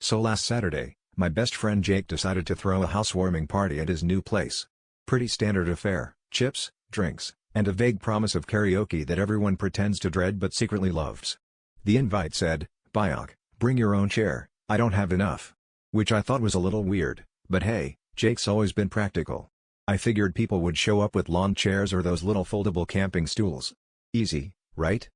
So last Saturday, my best friend Jake decided to throw a housewarming party at his new place. Pretty standard affair: chips, drinks, and a vague promise of karaoke that everyone pretends to dread but secretly loves. The invite said, "Bayok, bring your own chair, I don't have enough." Which I thought was a little weird, but hey, Jake's always been practical. I figured people would show up with lawn chairs or those little foldable camping stools. Easy, right?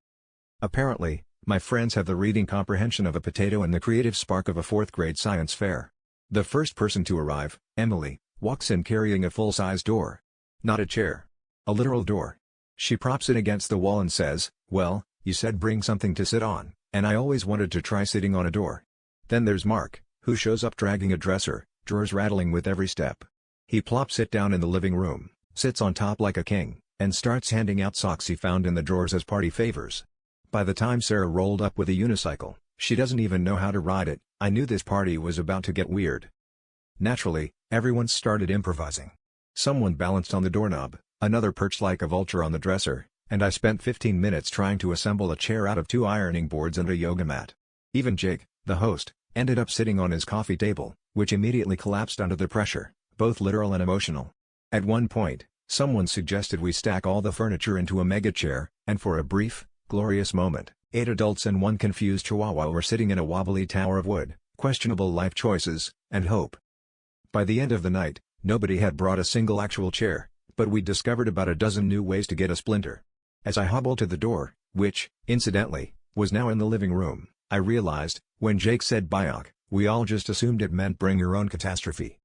Apparently, my friends have the reading comprehension of a potato and the creative spark of a fourth-grade science fair. The first person to arrive, Emily, walks in carrying a full-size door. Not a chair. A literal door. She props it against the wall and says, "Well, you said bring something to sit on, and I always wanted to try sitting on a door." Then there's Mark, who shows up dragging a dresser, drawers rattling with every step. He plops it down in the living room, sits on top like a king, and starts handing out socks he found in the drawers as party favors. By the time Sarah rolled up with a unicycle, she doesn't even know how to ride it. I knew this party was about to get weird. Naturally, everyone started improvising. Someone balanced on the doorknob, another perched like a vulture on the dresser, and I spent 15 minutes trying to assemble a chair out of 2 ironing boards and a yoga mat. Even Jake, the host, ended up sitting on his coffee table, which immediately collapsed under the pressure, both literal and emotional. At one point, someone suggested we stack all the furniture into a mega chair, and for a brief, glorious moment, 8 adults and 1 confused chihuahua were sitting in a wobbly tower of wood, questionable life choices, and hope. By the end of the night, nobody had brought a single actual chair, but we'd discovered about a dozen new ways to get a splinter. As I hobbled to the door, which, incidentally, was now in the living room, I realized, when Jake said "Bayok," we all just assumed it meant bring your own catastrophe.